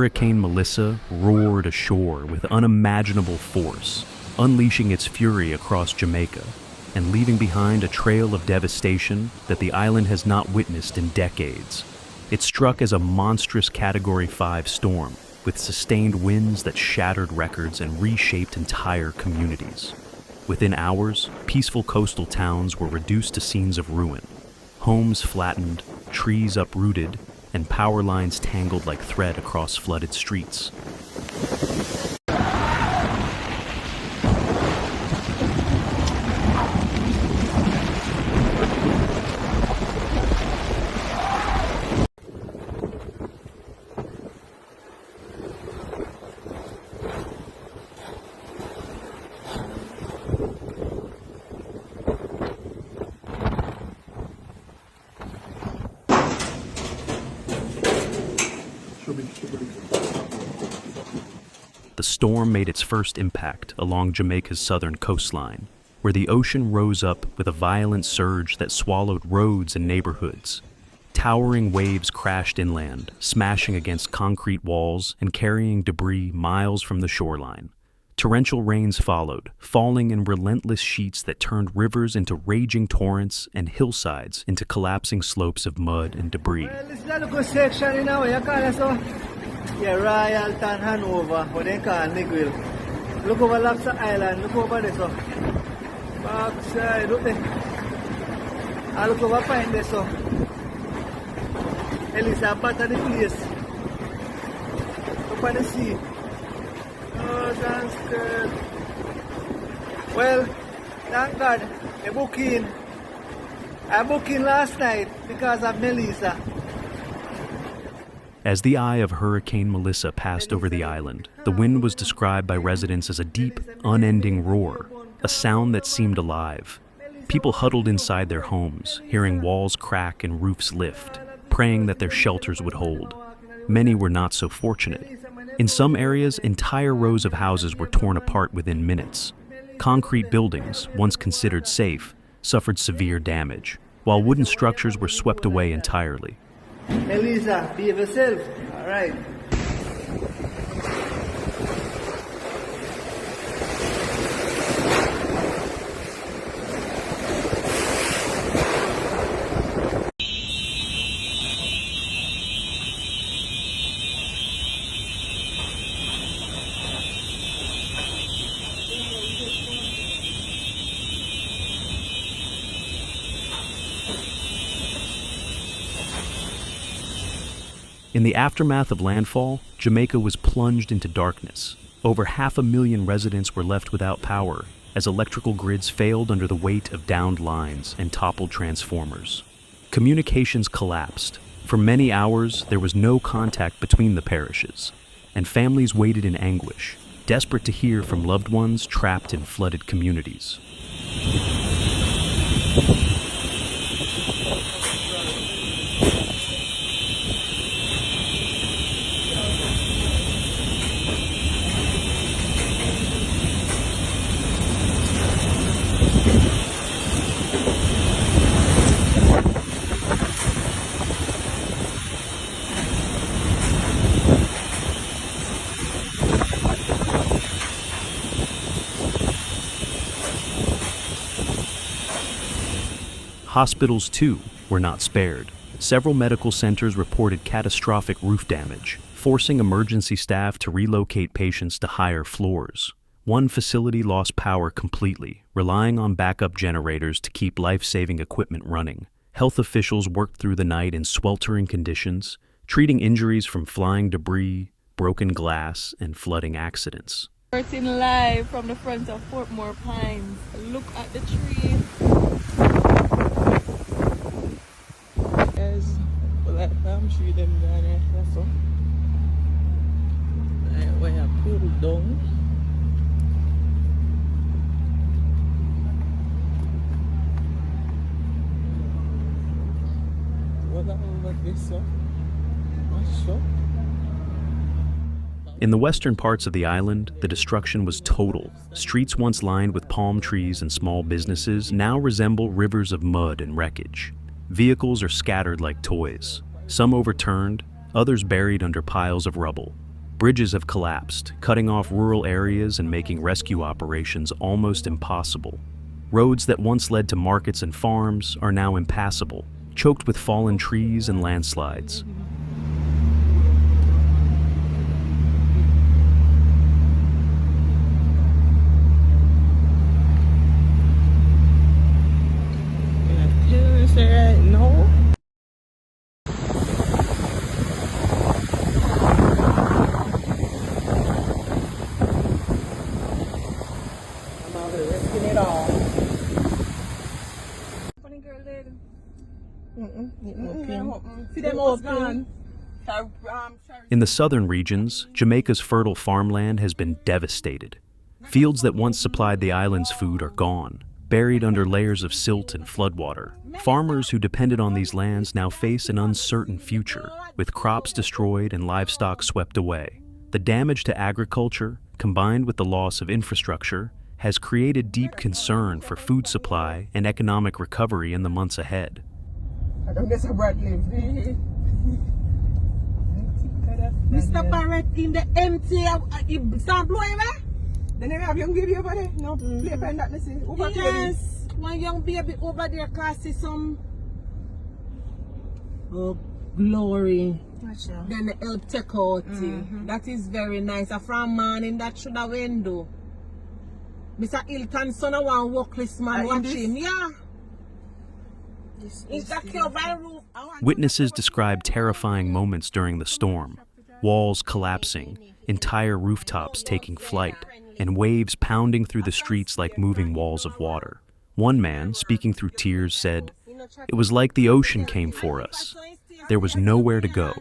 Hurricane Melissa roared ashore with unimaginable force, unleashing its fury across Jamaica and leaving behind a trail of devastation that the island has not witnessed in decades. It struck as a monstrous Category 5 storm, with sustained winds that shattered records and reshaped entire communities. Within hours, peaceful coastal towns were reduced to scenes of ruin. Homes flattened, trees uprooted, and power lines tangled like thread across flooded streets. The storm made its first impact along Jamaica's southern coastline, where the ocean rose up with a violent surge that swallowed roads and neighborhoods. Towering waves crashed inland, smashing against concrete walls and carrying debris miles from the shoreline. Torrential rains followed, falling in relentless sheets that turned rivers into raging torrents and hillsides into collapsing slopes of mud and debris. Yeah, Royal Town Hanover, what they call Negril. Look over Lobster Island, look over this one. Backside, look there. I look over Pine this one. Elizabeth at the place. Up at the sea. Oh, that's good. Well, thank God, I booked in last night because of Melissa. As the eye of Hurricane Melissa passed over the island, the wind was described by residents as a deep, unending roar, a sound that seemed alive. People huddled inside their homes, hearing walls crack and roofs lift, praying that their shelters would hold. Many were not so fortunate. In some areas, entire rows of houses were torn apart within minutes. Concrete buildings, once considered safe, suffered severe damage, while wooden structures were swept away entirely. Melissa, behave yourself. All right. In the aftermath of landfall, Jamaica was plunged into darkness. Over 500,000 residents were left without power, as electrical grids failed under the weight of downed lines and toppled transformers. Communications collapsed. For many hours, there was no contact between the parishes, and families waited in anguish, desperate to hear from loved ones trapped in flooded communities. Hospitals, too, were not spared. Several medical centers reported catastrophic roof damage, forcing emergency staff to relocate patients to higher floors. One facility lost power completely, relying on backup generators to keep life-saving equipment running. Health officials worked through the night in sweltering conditions, treating injuries from flying debris, broken glass, and flooding accidents. Reporting live from the front of Portmore Pines. Look at the tree. There's like palm tree them down there. That's all. When I pull down. What over this so? What's up? In the western parts of the island, the destruction was total. Streets once lined with palm trees and small businesses now resemble rivers of mud and wreckage. Vehicles are scattered like toys, some overturned, others buried under piles of rubble. Bridges have collapsed, cutting off rural areas and making rescue operations almost impossible. Roads that once led to markets and farms are now impassable, choked with fallen trees and landslides. No. In the southern regions, Jamaica's fertile farmland has been devastated. Fields that once supplied the island's food are gone, buried under layers of silt and floodwater. Farmers who depended on these lands now face an uncertain future, with crops destroyed and livestock swept away. The damage to agriculture, combined with the loss of infrastructure, has created deep concern for food supply and economic recovery in the months ahead. Mr. Barrett in the empty, start blowing away. Then you have young baby over there. No, play pen that me see. Yes, one young baby over there can see some. Oh, glory. Then the help take out. That is very nice. A from man in that should have window. Mr. Hilton son of one workless man watch him. Yeah. Is that cover roof? Witnesses describe terrifying moments during the storm. Walls collapsing, entire rooftops taking flight, and waves pounding through the streets like moving walls of water. One man, speaking through tears, said, "It was like the ocean came for us. There was nowhere to go."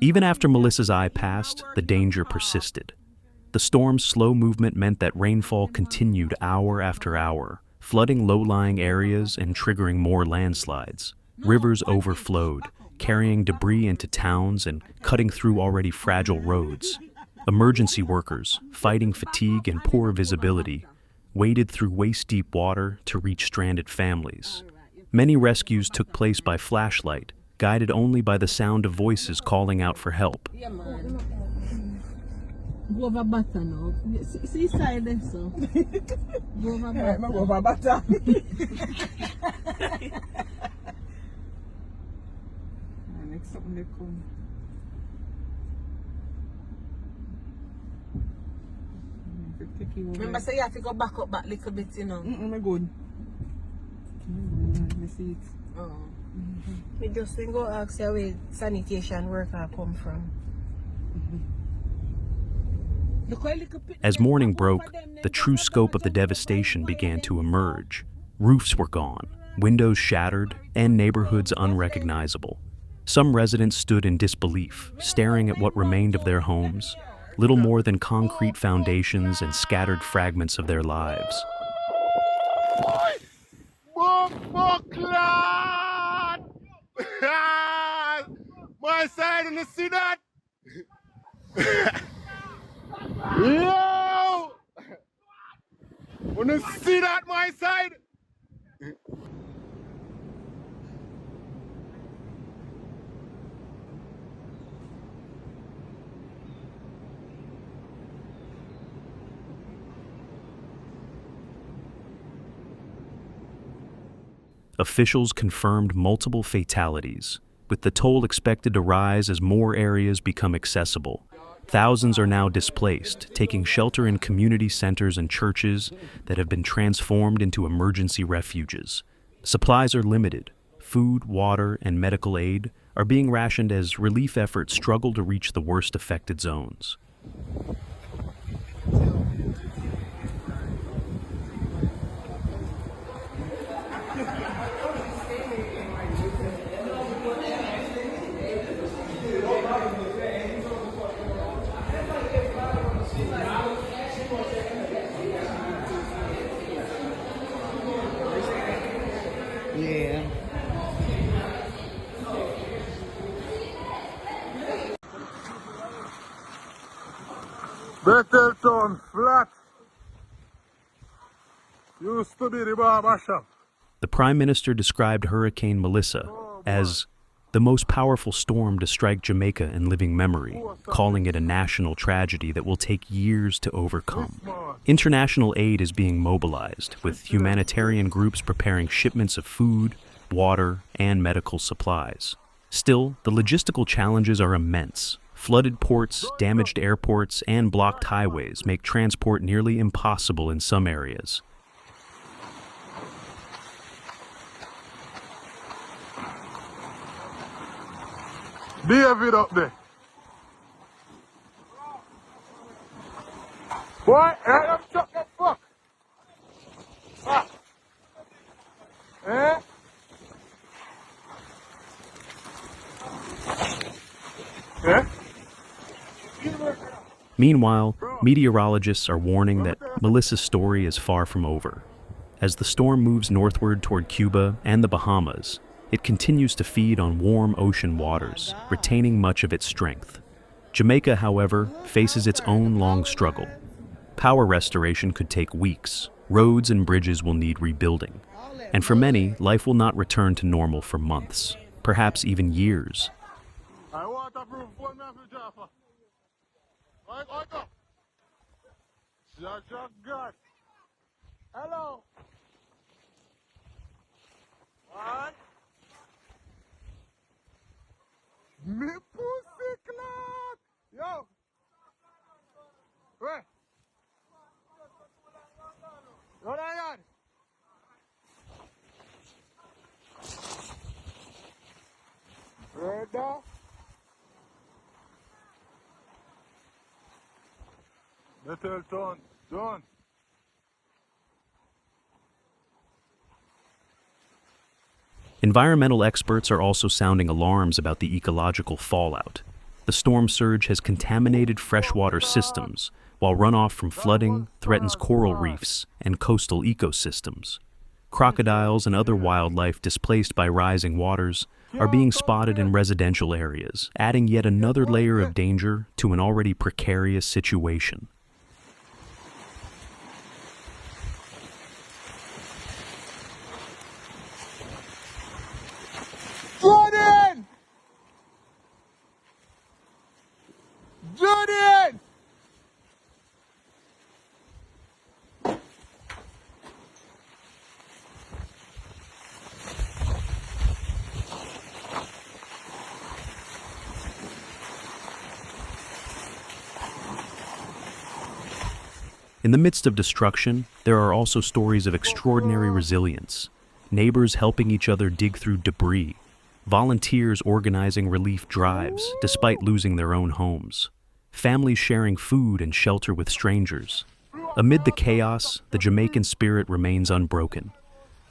Even after Melissa's eye passed, the danger persisted. The storm's slow movement meant that rainfall continued hour after hour, flooding low-lying areas and triggering more landslides. Rivers overflowed, carrying debris into towns and cutting through already fragile roads. Emergency workers, fighting fatigue and poor visibility, waded through waist-deep water to reach stranded families. Many rescues took place by flashlight, guided only by the sound of voices calling out for help. Go over butter now. See side there, so. Go over butter. Go over butter. Next something they come. Remember, say you have to go back up back a little bit, you know. I'm good. Let me see it. Oh. We just think go ask you where sanitation worker come from. As morning broke, the true scope of the devastation began to emerge. Roofs were gone, windows shattered, and neighborhoods unrecognizable. Some residents stood in disbelief, staring at what remained of their homes, little more than concrete foundations and scattered fragments of their lives. My side, and you see that? Yo! Wanna see that, my side? Officials confirmed multiple fatalities, with the toll expected to rise as more areas become accessible. Thousands are now displaced, taking shelter in community centers and churches that have been transformed into emergency refuges. Supplies are limited. Food, water, and medical aid are being rationed as relief efforts struggle to reach the worst affected zones. Yeah. Betheltown flat. Used to be the barber shop. The Prime Minister described Hurricane Melissa as the most powerful storm to strike Jamaica in living memory, calling it a national tragedy that will take years to overcome. International aid is being mobilized, with humanitarian groups preparing shipments of food, water, and medical supplies. Still, the logistical challenges are immense. Flooded ports, damaged airports, and blocked highways make transport nearly impossible in some areas. David up there. Boy, I'm shut the fuck. Ah. Eh? Eh? Meanwhile, meteorologists are warning that Melissa's story is far from over. As the storm moves northward toward Cuba and the Bahamas, it continues to feed on warm ocean waters, retaining much of its strength. Jamaica, however, faces its own long struggle. Power restoration could take weeks, roads and bridges will need rebuilding, and for many, life will not return to normal for months, perhaps even years. I want a proof one man for Jaffa. I go. Jack God. Hello. What? Me pussy clot. Yo. Where? What are you? Right now? Little John. Environmental experts are also sounding alarms about the ecological fallout. The storm surge has contaminated freshwater systems, while runoff from flooding threatens coral reefs and coastal ecosystems. Crocodiles and other wildlife displaced by rising waters are being spotted in residential areas, adding yet another layer of danger to an already precarious situation. Jordan! Jordan! In the midst of destruction, there are also stories of extraordinary resilience. Neighbors helping each other dig through debris, volunteers organizing relief drives despite losing their own homes, families sharing food and shelter with strangers. Amid the chaos, the Jamaican spirit remains unbroken,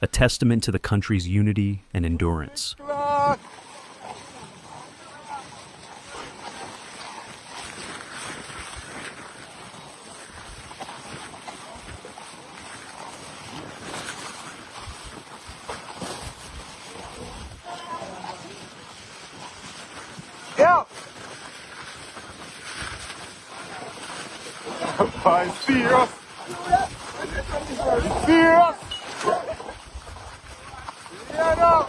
a testament to the country's unity and endurance. Yeah. I'm serious. Serious. Yeah, no.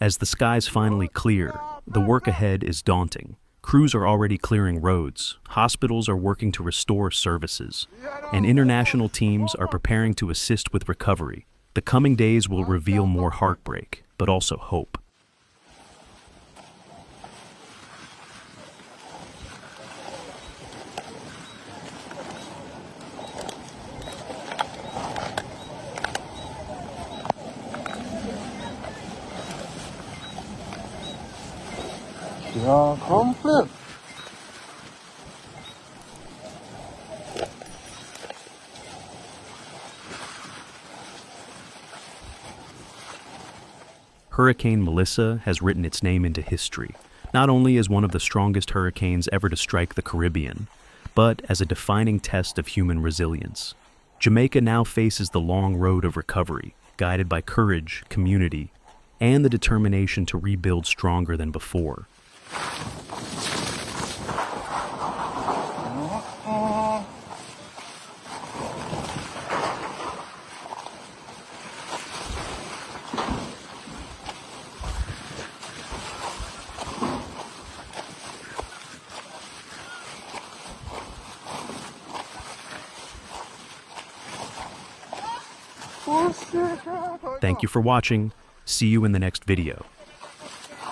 As the skies finally clear, the work ahead is daunting. Crews are already clearing roads, hospitals are working to restore services, and international teams are preparing to assist with recovery. The coming days will reveal more heartbreak, but also hope. Yeah, come flip. Hurricane Melissa has written its name into history, not only as one of the strongest hurricanes ever to strike the Caribbean, but as a defining test of human resilience. Jamaica now faces the long road of recovery, guided by courage, community, and the determination to rebuild stronger than before. Thank you for watching. See you in the next video.